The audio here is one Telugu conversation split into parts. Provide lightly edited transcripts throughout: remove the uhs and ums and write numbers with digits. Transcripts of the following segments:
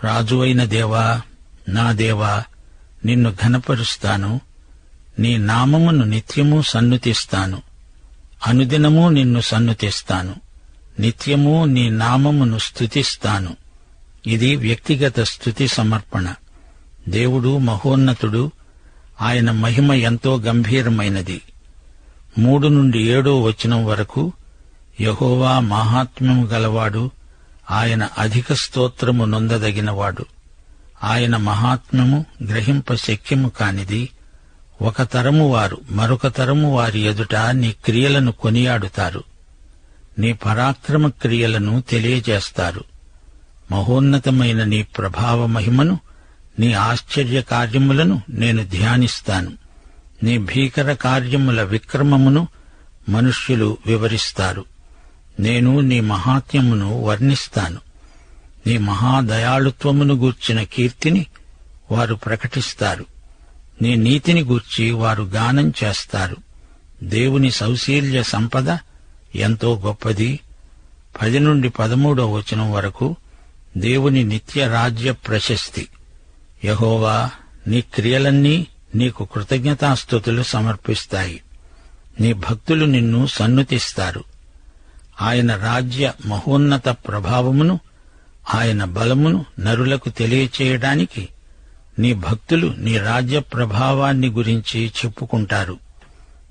రాజువైన దేవా, నా దేవా, నిన్ను ఘనపరుస్తాను. నీ నామమును నిత్యము సన్నుతిస్తాను. అనుదినము నిన్ను సన్నుతిస్తాను. నిత్యము నీ నామమును స్తుతిస్తాను. ఇది వ్యక్తిగత స్తుతి సమర్పణ. దేవుడు మహోన్నతుడు. ఆయన మహిమ ఎంతో గంభీరమైనది. 3-7 వరకు యెహోవా మహాత్మ్యము గలవాడు. ఆయన అధిక స్తోత్రము నొందదగినవాడు. ఆయన మహాత్మ్యము గ్రహింప శక్యము కానిది. ఒక తరము వారు మరొక తరము వారి ఎదుట నీ క్రియలను కొనియాడుతారు. నీ పరాక్రమ క్రియలను తెలియజేస్తారు. మహోన్నతమైన నీ ప్రభావ మహిమను, నీ ఆశ్చర్య కార్యములను నేను ధ్యానిస్తాను. నీ భీకర కార్యముల విక్రమమును మనుష్యులు వివరిస్తారు. నేను నీ మహాత్మ్యమును వర్ణిస్తాను. నీ మహాదయాళుత్వమును గూర్చిన కీర్తిని వారు ప్రకటిస్తారు. నీ నీతిని గూర్చి వారు గానం చేస్తారు. దేవుని సౌశీల్య సంపద ఎంతో గొప్పది. 10-13 వరకు దేవుని నిత్య రాజ్య ప్రశస్తి. యెహోవా, నీ క్రియలన్నీ నీకు కృతజ్ఞతాస్తుతులు సమర్పిస్తాయి. నీ భక్తులు నిన్ను సన్నుతిస్తారు. ఆయన రాజ్య మహోన్నత ప్రభావమును, ఆయన బలమును నరులకు తెలియచేయడానికి నీ భక్తులు నీ రాజ్య ప్రభావాన్ని గురించి చెప్పుకుంటారు.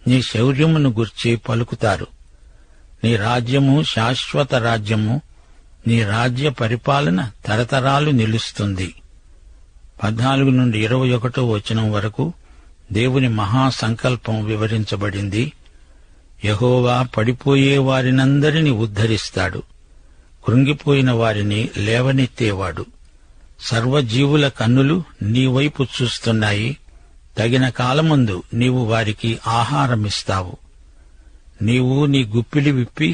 నీ శౌర్యమును గురించి పలుకుతారు. నీ రాజ్యము శాశ్వత రాజ్యము. నీ రాజ్య పరిపాలన తరతరాలు నిలుస్తుంది. 14-21 వరకు దేవుని మహాసంకల్పం వివరించబడింది. యెహోవా పడిపోయే వారినందరినీ ఉద్ధరిస్తాడు. కృంగిపోయిన వారిని లేవనెత్తేవాడు. సర్వజీవుల కన్నులు నీవైపు చూస్తున్నాయి. తగిన కాలమందు నీవు వారికి ఆహారమిస్తావు. నీవు నీ గుప్పిలి విప్పి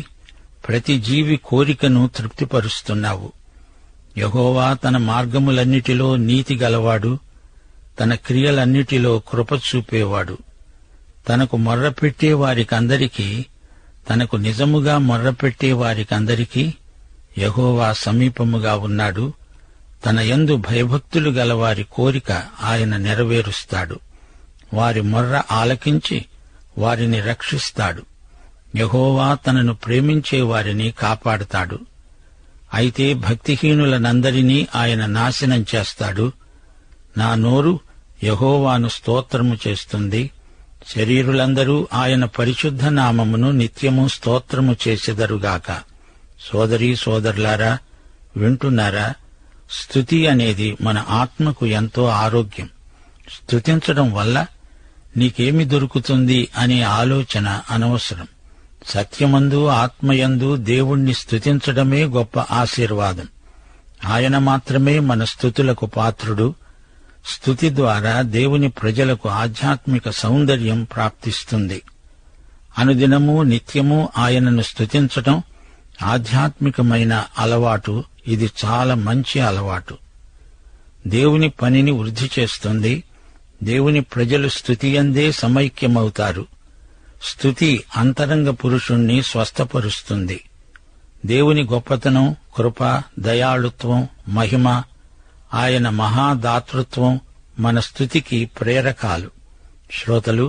ప్రతి జీవి కోరికను తృప్తిపరుస్తున్నావు. యెహోవా తన మార్గములన్నిటిలో నీతి గలవాడు. తన క్రియలన్నిటిలో కృప చూపేవాడు. తనకు మొర్రపెట్టే వారికందరికీ, తనకు నిజముగా మొర్రపెట్టే వారికందరికీ యెహోవా సమీపముగా ఉన్నాడు. తన యందు భయభక్తులు గలవారి కోరిక ఆయన నెరవేరుస్తాడు. వారి మొర్ర ఆలకించి వారిని రక్షిస్తాడు. యెహోవా తనను ప్రేమించే వారిని కాపాడుతాడు. అయితే భక్తిహీనులనందరినీ ఆయన నాశనం చేస్తాడు. నా నోరు యెహోవాను స్తోత్రము చేస్తుంది. శరీరులందరూ ఆయన పరిశుద్ధ నామమును నిత్యము స్తోత్రము చేసెదరుగాక. సోదరీ సోదరులారా, వింటున్నారా? స్తుతి అనేది మన ఆత్మకు ఎంతో ఆరోగ్యం. స్తుతించడం వల్ల నీకేమి దొరుకుతుంది అనే ఆలోచన అనవసరం. సత్యమందు ఆత్మయందు దేవుణ్ణి స్తుతించడమే గొప్ప ఆశీర్వాదం. ఆయన మాత్రమే మన స్తుతులకు పాత్రుడు. స్తుతి ద్వారా దేవుని ప్రజలకు ఆధ్యాత్మిక సౌందర్యం ప్రాప్తిస్తుంది. అనుదినము నిత్యము ఆయనను స్తుతించటం ఆధ్యాత్మికమైన అలవాటు. ఇది చాలా మంచి అలవాటు. దేవుని పనిని వృద్ధి చేస్తుంది. దేవుని ప్రజలు స్తుతియందే సమైక్యమవుతారు. స్తుతి అంతరంగ పురుషుణ్ణి స్వస్థపరుస్తుంది. దేవుని గొప్పతనం, కృప, దయాళుత్వం, మహిమ, ఆయన మహాదాతృత్వం మన స్తుతికి ప్రేరకాలు. శ్రోతలు,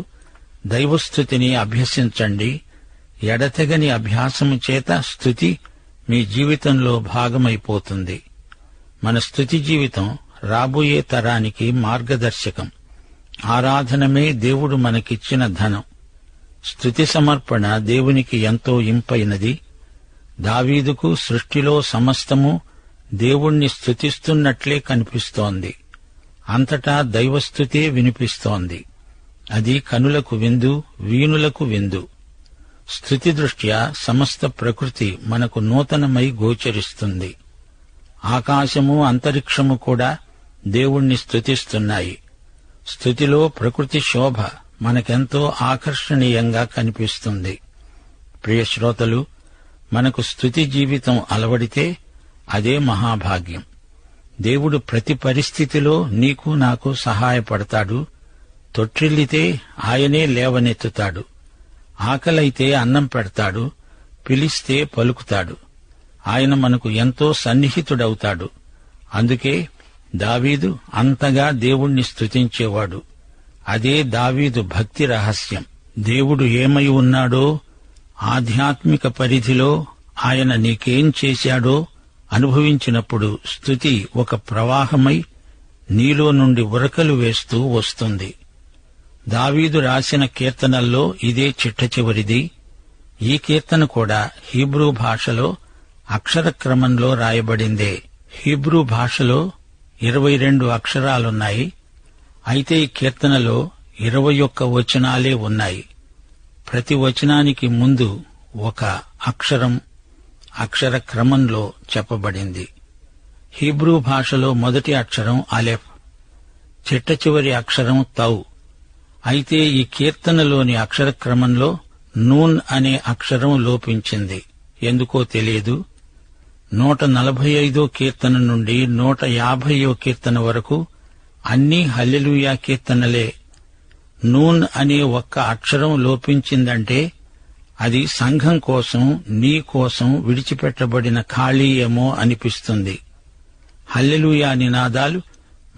దైవస్తుతిని అభ్యసించండి. ఎడతెగని అభ్యాసము చేత స్తుతి మీ జీవితంలో భాగమైపోతుంది. మన స్తుతి జీవితం రాబోయే తరానికి మార్గదర్శకం. ఆరాధనమే దేవుడు మనకిచ్చిన ధనం. స్తుతి సమర్పణ దేవునికి ఎంతో ఇంపైనది. దావీదుకు సృష్టిలో సమస్తము దేవుణ్ణి స్తుతిస్తున్నట్లే కనిపిస్తోంది. అంతటా దైవస్తుతే వినిపిస్తోంది. అది కనులకు విందు, వీణులకు విందు. స్తుతి దృష్ట్యా సమస్త ప్రకృతి మనకు నూతనమై గోచరిస్తుంది. ఆకాశము, అంతరిక్షము కూడా దేవుణ్ణి స్తుతిస్తున్నాయి. స్తుతిలో ప్రకృతి శోభ మనకెంతో ఆకర్షణీయంగా కనిపిస్తుంది. ప్రియ శ్రోతలు, మనకు స్తుతి జీవితం అలవడితే అదే మహాభాగ్యం. దేవుడు ప్రతి పరిస్థితిలో నీకు నాకు సహాయపడతాడు. తొట్టిల్లితే ఆయనే లేవనెత్తుతాడు. ఆకలైతే అన్నం పెడతాడు. పిలిస్తే పలుకుతాడు. ఆయన మనకు ఎంతో సన్నిహితుడవుతాడు. అందుకే దావీదు అంతగా దేవుణ్ణి స్తుతించేవాడు. అదే దావీదు భక్తి రహస్యం. దేవుడు ఏమై ఉన్నాడో, ఆధ్యాత్మిక పరిధిలో ఆయన నీకేం చేశాడో అనుభవించినప్పుడు స్తుతి ఒక ప్రవాహమై నీలో నుండి ఉరకలు వేస్తూ వస్తుంది. దావీదు రాసిన కీర్తనల్లో ఇదే చిట్టచివరిది. ఈ కీర్తన కూడా హీబ్రూ భాషలో అక్షర క్రమంలో రాయబడిందే. హీబ్రూ భాషలో 22 అక్షరాలున్నాయి. అయితే ఈ కీర్తనలో 21 వచనాలే ఉన్నాయి. ప్రతి వచనానికి ముందు ఒక అక్షరం అక్షర క్రమంలో చెప్పబడింది. హీబ్రూ భాషలో మొదటి అక్షరం అలెఫ్, చిట్టచివరి అక్షరం తౌ. అయితే ఈ కీర్తనలోని అక్షర క్రమంలో నూన్ అనే అక్షరం లోపించింది. ఎందుకో తెలియదు. 145 కీర్తన నుండి 150 కీర్తన వరకు అన్నీ హల్లెలూయా కీర్తనలే. నూన్ అనే ఒక్క అక్షరం లోపించిందంటే అది సంఘం కోసం, నీ కోసం విడిచిపెట్టబడిన ఖాళీ ఏమో అనిపిస్తుంది. హల్లెలూయా నినాదాలు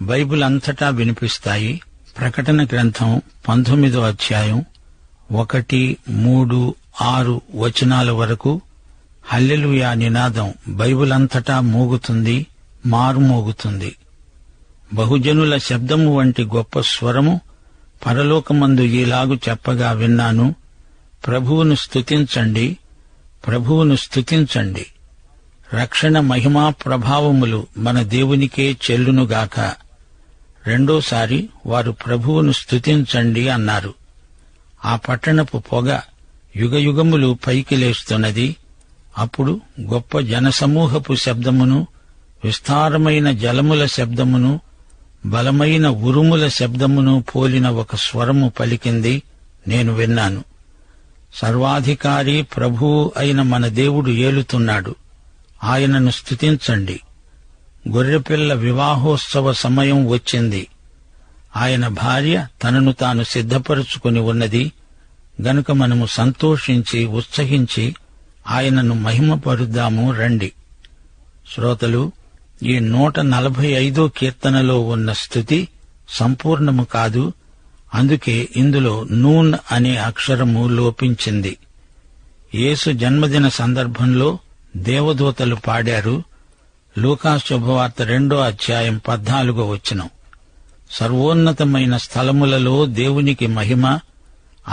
బైబిల్ అంతటా వినిపిస్తాయి. ప్రకటన గ్రంథం 19వ అధ్యాయం 1, 3, 6 వచనాల వరకు హల్లెలూయా నినాదం బైబిల్ అంతటా మోగుతుంది, మారుమోగుతుంది. బహుజనుల శబ్దము వంటి గొప్ప స్వరము పరలోకమందు ఈలాగు చెప్పగా విన్నాను, ప్రభువును స్తుతించండి, ప్రభువును స్తుతించండి. రక్షణ మహిమా ప్రభావములు మన దేవునికే చెల్లునుగాక. రెండోసారి వారు ప్రభువును స్తుతించండి అన్నారు. ఆ పట్టణపు పొగ యుగయుగములు పైకి లేస్తున్నది. అప్పుడు గొప్ప జనసమూహపు శబ్దమును, విస్తారమైన జలముల శబ్దమును, బలమైన ఉరుముల శబ్దమును పోలిన ఒక స్వరము పలికింది. నేను విన్నాను. సర్వాధికారి ప్రభువు అయిన మన దేవుడు ఏలుతున్నాడు. ఆయనను స్తుతించండి. గొర్రెపిల్ల వివాహోత్సవ సమయం వచ్చింది. ఆయన భార్య తనను తాను సిద్ధపరుచుకుని ఉన్నది గనుక మనము సంతోషించి ఉత్సహించి ఆయనను మహిమపరుద్దాము రండి. శ్రోతలు, ఈ 145 కీర్తనలో ఉన్న స్తుతి సంపూర్ణము కాదు. అందుకే ఇందులో నూన్ అనే అక్షరము లోపించింది. యేసు జన్మదిన సందర్భంలో దేవదూతలు పాడారు. లూకా శుభవార్త 2వ అధ్యాయం 14వ వచనం. సర్వోన్నతమైన స్థలములలో దేవునికి మహిమ,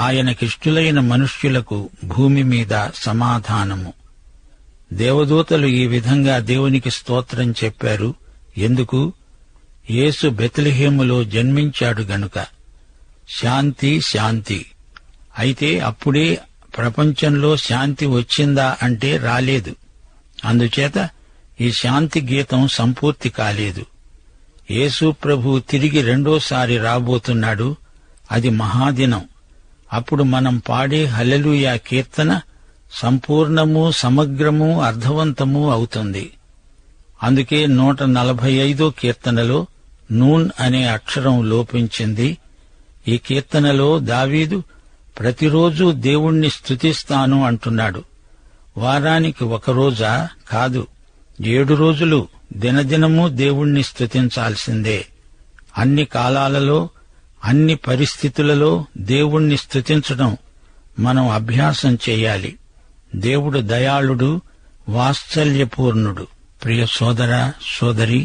ఆయనకిష్టులైన మనుష్యులకు భూమి మీద సమాధానము. దేవదూతలు ఈ విధంగా దేవునికి స్తోత్రం చెప్పారు. ఎందుకు? యేసు బెత్లెహేములో జన్మించాడు గనుక. శాంతి శాంతి. అయితే అప్పుడే ప్రపంచంలో శాంతి వచ్చిందా అంటే రాలేదు. అందుచేత ఈ శాంతి గీతం సంపూర్తి కాలేదు. యేసు ప్రభు తిరిగి రెండోసారి రాబోతున్నాడు. అది మహాదినం. అప్పుడు మనం పాడే హల్లెలూయా కీర్తన సంపూర్ణము, సమగ్రము, అర్థవంతము అవుతుంది. అందుకే 145 కీర్తనలో నూన్ అనే అక్షరం లోపించింది. ఈ కీర్తనలో దావీదు ప్రతిరోజు దేవుణ్ణి స్తుతిస్తాను అంటున్నాడు. వారానికి ఒక రోజా? కాదు, 7 రోజులు దినదినము దేవుణ్ణి స్తుతించాల్సిందే. అన్ని కాలాలలో, అన్ని పరిస్థితులలో దేవుణ్ణి స్తుతించడం మనం అభ్యాసం చేయాలి. దేవుడు దయాళుడు, వాత్సల్యపూర్ణుడు. ప్రియ సోదరా, సోదరి,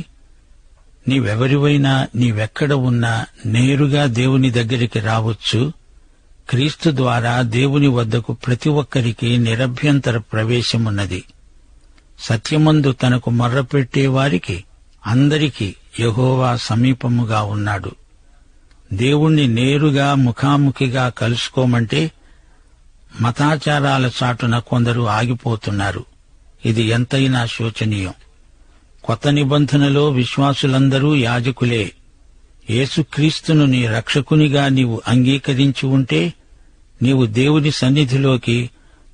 నీవెవరివైనా, నీవెక్కడ ఉన్నా నేరుగా దేవుని దగ్గరికి రావచ్చు. క్రీస్తు ద్వారా దేవుని వద్దకు ప్రతి ఒక్కరికి నిరభ్యంతర ప్రవేశమున్నది. సత్యమందు తనకు మొర్రపెట్టే వారికి అందరికీ యెహోవా సమీపముగా ఉన్నాడు. దేవుణ్ణి నేరుగా ముఖాముఖిగా కలుసుకోమంటే మతాచారాల చాటున కొందరు ఆగిపోతున్నారు. ఇది ఎంతైనా శోచనీయం. కొత్త నిబంధనలో విశ్వాసులందరూ యాజకులే. యేసుక్రీస్తును నీ రక్షకునిగా నీవు అంగీకరించి ఉంటే నీవు దేవుని సన్నిధిలోకి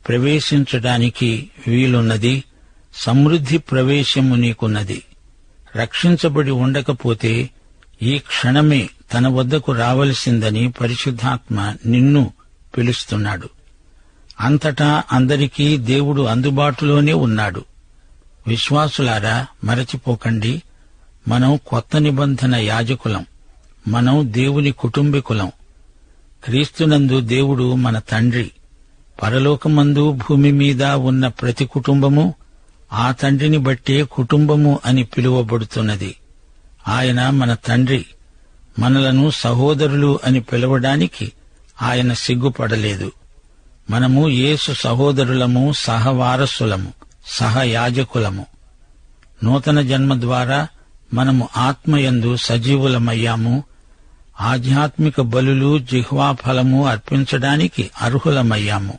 ప్రవేశించడానికి వీలున్నది. సమృద్ధి ప్రవేశము నీకున్నది. రక్షించబడి ఉండకపోతే ఈ క్షణమే తన వద్దకు రావలసిందని పరిశుద్ధాత్మ నిన్ను పిలుస్తున్నాడు. అంతటా అందరికీ దేవుడు అందుబాటులోనే ఉన్నాడు. విశ్వాసులారా, మరచిపోకండి, మనం కొత్త నిబంధన యాజకులం. మనం దేవుని కుటుంబికులం. క్రీస్తునందు దేవుడు మన తండ్రి. పరలోకమందు భూమి మీద ఉన్న ప్రతి కుటుంబము ఆ తండ్రిని బట్టే కుటుంబము అని పిలువబడుతున్నది. ఆయన మన తండ్రి. మనలను సహోదరులు అని పిలవడానికి ఆయన సిగ్గుపడలేదు. మనము యేసు సహోదరులము, సహవారసులము, సహయాజకులము. నూతన జన్మ ద్వారా మనము ఆత్మయందు సజీవులమయ్యాము. ఆధ్యాత్మిక బలులు, జిహ్వాఫలము అర్పించడానికి అర్హులమయ్యాము.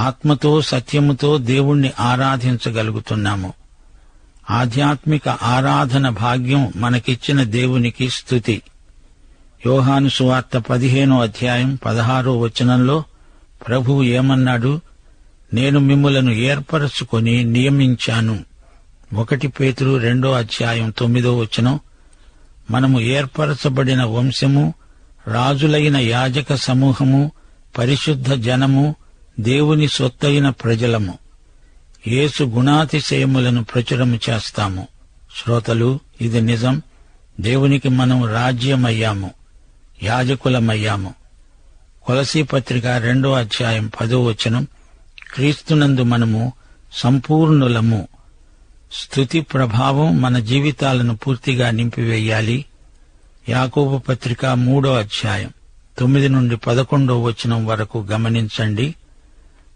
ఆత్మతో సత్యముతో దేవుణ్ణి ఆరాధించగలుగుతున్నాము. ఆధ్యాత్మిక ఆరాధన భాగ్యం మనకిచ్చిన దేవునికి స్తుతి. యోహాను సువార్త 15వ అధ్యాయం 16వ వచనంలో ప్రభువు ఏమన్నాడు? నేను మిమ్ములను ఏర్పరచుకొని నియమించాను. 1 పేతురు 2వ అధ్యాయం 9వ వచనం, మనము ఏర్పరచబడిన వంశము, రాజులైన యాజక సమూహము, పరిశుద్ధ జనము, దేవుని సొత్తైన ప్రజలము. యేసు గుణాతిశయములను ప్రచురము చేస్తాము. శ్రోతలు, ఇది నిజం. దేవునికి మనం రాజ్యమయ్యాము, యాజకులమయ్యాము. కొలసీ పత్రిక 2వ అధ్యాయం 10వ వచనం, క్రీస్తునందు మనము సంపూర్ణులము. స్తుతి ప్రభావం మన జీవితాలను పూర్తిగా నింపివేయాలి. యాకోబు పత్రిక 3వ అధ్యాయం 9 నుండి 11వ వచనం వరకు గమనించండి.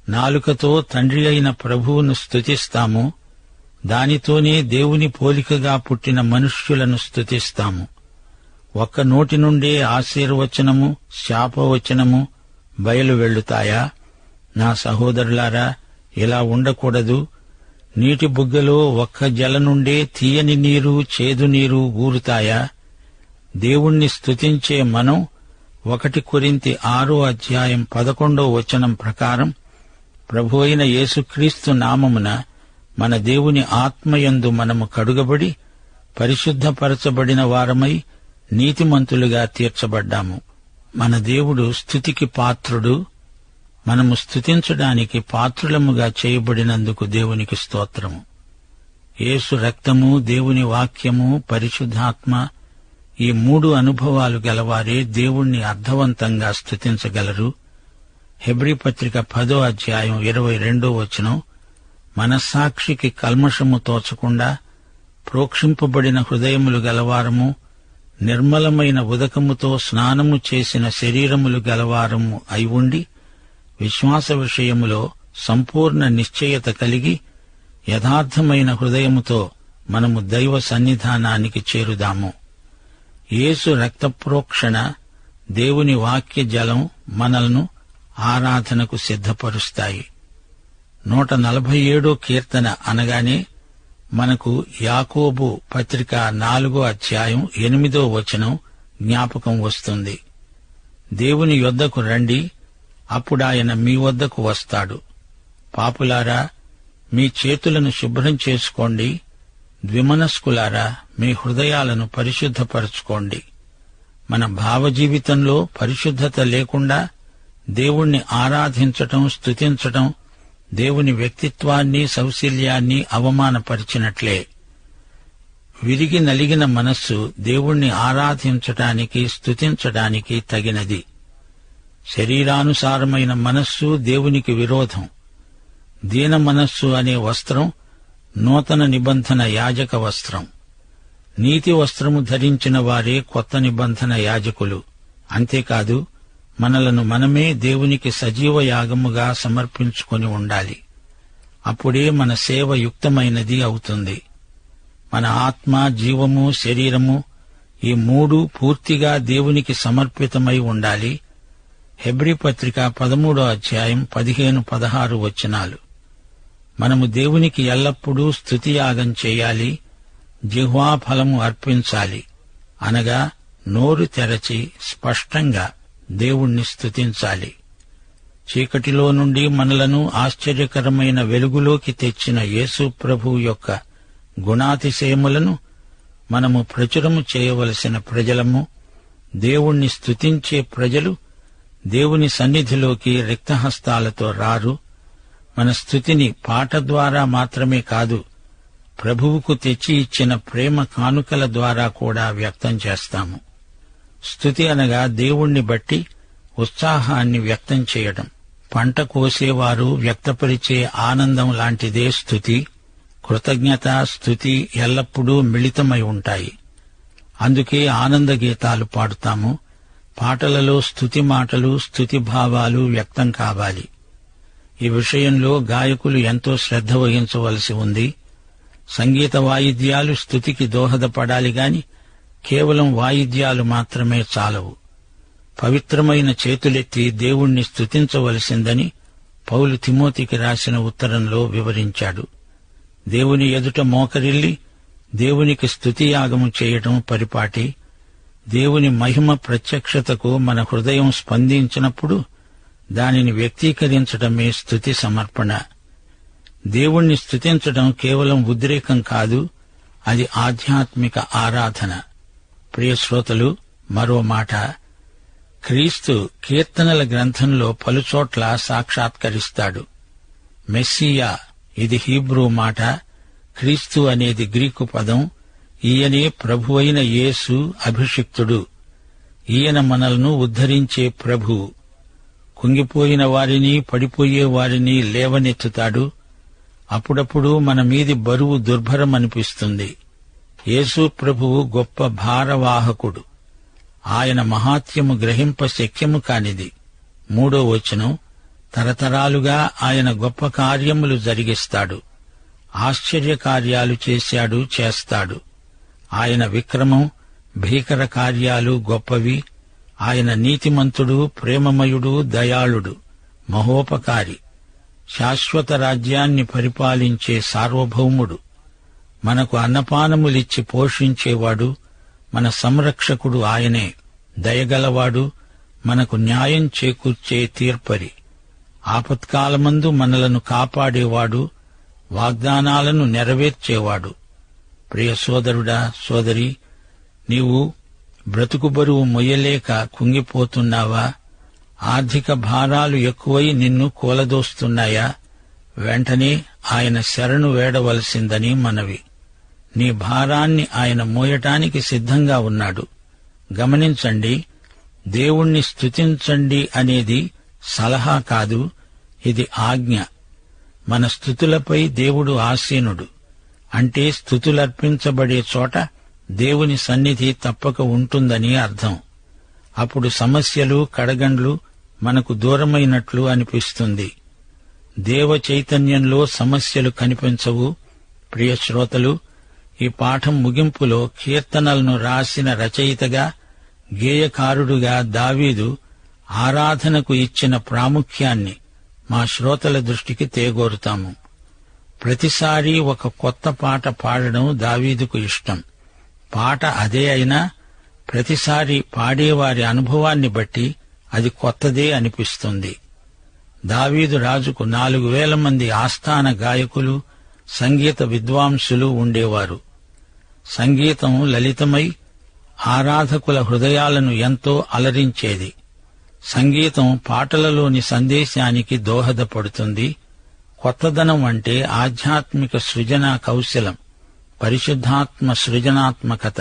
నాలుకతో తండ్రి అయిన ప్రభువును స్తుతిస్తాము. దానితోనే దేవుని పోలికగా పుట్టిన మనుష్యులను స్తుతిస్తాము. ఒక్క నోటి నుండే ఆశీర్వచనము, శాపవచనము బయలు వెళ్లుతాయా? నా సహోదరులారా, ఇలా ఉండకూడదు. నీటి బుగ్గలో ఒక్క జల నుండే తీయని నీరు, చేదు నీరు ఊరుతాయా? దేవుణ్ణి స్తుతించే మనం 1 కొరింథీ 6వ అధ్యాయం 11వ వచనం ప్రకారం ప్రభు అయిన యేసుక్రీస్తు నామమున మన దేవుని ఆత్మయందు మనము కడుగబడి పరిశుద్ధపరచబడిన వారమై నీతిమంతులుగా తీర్చబడ్డాము. మన దేవుడు స్తుతికి పాత్రుడు. మనము స్తుతించడానికి పాత్రులముగా చేయబడినందుకు దేవునికి స్తోత్రము. యేసు రక్తము, దేవుని వాక్యము, పరిశుద్ధాత్మ, ఈ 3 అనుభవాలు గలవారే దేవుణ్ణి అర్థవంతంగా స్తుతించగలరు. హెబ్రీ పత్రిక 10వ అధ్యాయం 22వ వచనం, మనస్సాక్షికి కల్మషము తోచకుండా ప్రోక్షింపబడిన హృదయములు గలవారము, నిర్మలమైన ఉదకముతో స్నానము చేసిన శరీరములు గలవారము అయి ఉండి, విశ్వాస విషయములో సంపూర్ణ నిశ్చయత కలిగి యథార్థమైన హృదయముతో మనము దైవ సన్నిధానానికి చేరుదాము. యేసు రక్తప్రోక్షణ, దేవుని వాక్య జలం మనలను ఆరాధనకు సిద్ధపరుస్తాయి. 147 కీర్తన అనగానే మనకు యాకోబు పత్రిక 4వ అధ్యాయం 8వ వచనం జ్ఞాపకం వస్తుంది. దేవుని యొద్దకు రండి, అప్పుడాయన మీ వద్దకు వస్తాడు. పాపులారా, మీ చేతులను శుభ్రం చేసుకోండి. ద్విమనస్కులారా, మీ హృదయాలను పరిశుద్ధపరచుకోండి. మన భావజీవితంలో పరిశుద్ధత లేకుండా దేవుణ్ణి ఆరాధించటం, స్తుతించటం దేవుని వ్యక్తిత్వాన్ని, సౌశల్యాన్ని అవమానపరిచినట్లే. విరిగి నలిగిన మనస్సు దేవుణ్ణి ఆరాధించటానికి, స్తుతించడానికి తగినది. శరీరానుసారమైన మనస్సు దేవునికి విరోధం. దీన మనస్సు అనే వస్త్రం నూతన నిబంధన యాజక వస్త్రం. నీతి వస్త్రము ధరించిన వారే కొత్త నిబంధన యాజకులు. అంతేకాదు, మనలను మనమే దేవునికి సజీవ యాగముగా సమర్పించుకొని ఉండాలి. అప్పుడే మన సేవ యుక్తమైనది అవుతుంది. మన ఆత్మ, జీవము, శరీరము ఈ 3 పూర్తిగా దేవునికి సమర్పితమై ఉండాలి. హెబ్రీ పత్రిక 13వ అధ్యాయం 15-16 వచనాలు. మనము దేవునికి ఎల్లప్పుడూ స్తుతియాగం చేయాలి, జిహ్వాఫలము అర్పించాలి. అనగా నోరు తెరచి స్పష్టంగా దేవుణ్ణి స్తుతించాలి. చీకటిలో నుండి మనలను ఆశ్చర్యకరమైన వెలుగులోకి తెచ్చిన యేసు ప్రభు యొక్క గుణాతిశయములను మనము ప్రచురము చేయవలసిన ప్రజలము. దేవుణ్ణి స్తుతించే ప్రజలు దేవుని సన్నిధిలోకి రిక్తహస్తాలతో రారు. మన స్తుతిని పాట ద్వారా మాత్రమే కాదు, ప్రభువుకు తెచ్చి ఇచ్చిన ప్రేమ కానుకల ద్వారా కూడా వ్యక్తం చేస్తాము. స్తుతి అనగా దేవుణ్ణి బట్టి ఉత్సాహాన్ని వ్యక్తం చేయడం. పంట కోసేవారు వ్యక్తపరిచే ఆనందం లాంటిదే స్తుతి. కృతజ్ఞత, స్తుతి ఎల్లప్పుడూ మిళితమై ఉంటాయి. అందుకే ఆనంద గీతాలు పాడుతాము. పాటలలో స్తుతి మాటలు, స్తుతి భావాలు వ్యక్తం కావాలి. ఈ విషయంలో గాయకులు ఎంతో శ్రద్ధ వహించవలసి ఉంది. సంగీత వాయిద్యాలు స్తుతికి దోహదపడాలి గాని కేవలం వాయిద్యాలు మాత్రమే చాలవు. పవిత్రమైన చేతులెత్తి దేవుణ్ణి స్తుతించవలసిందని పౌలు తిమోతికి రాసిన ఉత్తరంలో వివరించాడు. దేవుని ఎదుట మోకరిల్లి దేవునికి స్తుతియాగము చేయటం పరిపాటి. దేవుని మహిమ ప్రత్యక్షతకు మన హృదయం స్పందించినప్పుడు దానిని వ్యక్తీకరించడమే స్తుతి సమర్పణ. దేవుణ్ణి స్తుతించడం కేవలం ఉద్రేకం కాదు, అది ఆధ్యాత్మిక ఆరాధన. ప్రియ శ్రోతలు, మరో మాట. క్రీస్తు కీర్తనల గ్రంథంలో పలుచోట్ల సాక్షాత్కరిస్తాడు. మెస్సియా, ఇది హీబ్రూ మాట. క్రీస్తు అనేది గ్రీకు పదం. ఈయనే ప్రభువైన యేసు, అభిషిక్తుడు. ఈయన మనల్ని ఉద్ధరించే ప్రభువు. కుంగిపోయిన వారిని, పడిపోయే వారిని లేవనెత్తుతాడు. అప్పుడప్పుడు మన మీది బరువు దుర్భరమనిపిస్తుంది. యేసు ప్రభువు గొప్ప భారవాహకుడు. ఆయన మహాత్యము గ్రహింప శక్యము కానిది. 3వ వచనం, తరతరాలుగా ఆయన గొప్ప కార్యములు జరిగిస్తాడు. ఆశ్చర్యకార్యాలు చేశాడు, చేస్తాడు. ఆయన విక్రమం, భీకర కార్యాలు గొప్పవి. ఆయన నీతిమంతుడు, ప్రేమమయుడు, దయాళుడు, మహోపకారి, శాశ్వత రాజ్యాన్ని పరిపాలించే సార్వభౌముడు, మనకు అన్నపానములిచ్చి పోషించేవాడు, మన సంరక్షకుడు ఆయనే. దయగలవాడు, మనకు న్యాయం చేకూర్చే తీర్పరి, ఆపత్కాలమందు మనలను కాపాడేవాడు, వాగ్దానాలను నెరవేర్చేవాడు. ప్రియ సోదరుడా, సోదరి, నీవు బ్రతుకు బరువు మొయ్యలేక కుంగిపోతున్నావా? ఆర్థిక భారాలు ఎక్కువై నిన్ను కూలదోస్తున్నాయా? వెంటనే ఆయన శరణు వేడవలసిందని మనవి. నీ భారాన్ని ఆయన మోయటానికి సిద్ధంగా ఉన్నాడు. గమనించండి, దేవుణ్ణి స్తుతించండి అనేది సలహా కాదు, ఇది ఆజ్ఞ. మన స్తుతులపై దేవుడు ఆసీనుడు. అంటే స్తుతులర్పించబడే చోట దేవుని సన్నిధి తప్పక ఉంటుందని అర్థం. అప్పుడు సమస్యలు, కడగండ్లు మనకు దూరమైనట్లు అనిపిస్తుంది. దేవ చైతన్యంలో సమస్యలు కనిపించవు. ప్రియ శ్రోతలు, ఈ పాఠం ముగింపులో కీర్తనలను రాసిన రచయితగా, గేయకారుడుగా దావీదు ఆరాధనకు ఇచ్చిన ప్రాముఖ్యాన్ని మా శ్రోతల దృష్టికి తేగోరుతాము. ప్రతిసారీ ఒక కొత్త పాట పాడడం దావీదుకు ఇష్టం. పాట అదే అయినా ప్రతిసారి పాడేవారి అనుభవాన్ని బట్టి అది కొత్తదే అనిపిస్తుంది. దావీదు రాజుకు 4,000 మంది ఆస్థాన గాయకులు, సంగీత విద్వాంసులు ఉండేవారు. సంగీతం లలితమై ఆరాధకుల హృదయాలను ఎంతో అలరించేది. సంగీతం పాటలలోని సందేశానికి దోహదపడుతుంది. కొత్తదనం అంటే ఆధ్యాత్మిక సృజనా కౌశలం, పరిశుద్ధాత్మ సృజనాత్మకత.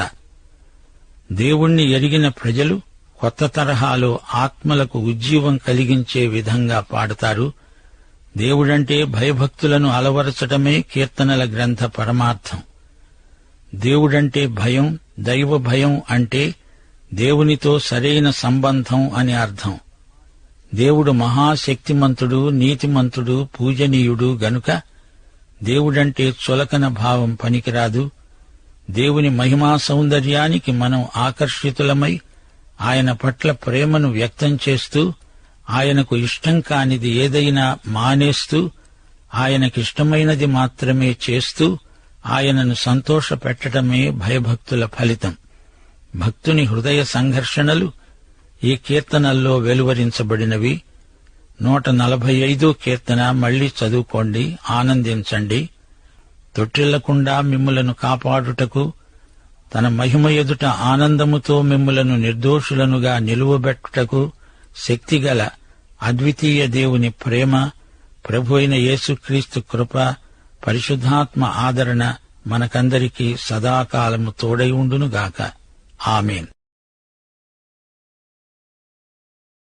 దేవుణ్ణి ఎరిగిన ప్రజలు కొత్త తరహాలో ఆత్మలకు ఉజ్జీవం కలిగించే విధంగా పాడతారు. దేవుడంటే భయభక్తులను అలవరచటమే కీర్తనల గ్రంథ పరమార్థం. దేవుడంటే భయం, దైవ భయం అంటే దేవునితో సరైన సంబంధం అని అర్థం. దేవుడు మహాశక్తిమంతుడు, నీతిమంతుడు, పూజనీయుడు గనుక దేవుడంటే చులకన భావం పనికిరాదు. దేవుని మహిమా సౌందర్యానికి మనం ఆకర్షితులమై ఆయన పట్ల ప్రేమను వ్యక్తం చేస్తూ, ఆయనకు ఇష్టం కానిది ఏదైనా మానేస్తూ, ఆయనకిష్టమైనది మాత్రమే చేస్తూ ఆయనను సంతోషపెట్టడమే భయభక్తుల ఫలితం. భక్తుని హృదయ సంఘర్షణలు ఈ కీర్తనల్లో వెలువరించబడినవి. 145 కీర్తన మళ్లీ చదువుకోండి, ఆనందించండి. తొట్టిల్లకుండా మిమ్ములను కాపాడుటకు, తన మహిమ ఎదుట ఆనందముతో మిమ్ములను నిర్దోషులనుగా నిలువబెట్టుటకు శక్తిగల అద్వితీయ దేవుని ప్రేమ, ప్రభువైన యేసుక్రీస్తు కృప, పరిశుద్ధాత్మ ఆదరణ మనకందరికీ సదాకాలము తోడై ఉండునుగాక. ఆమేన్.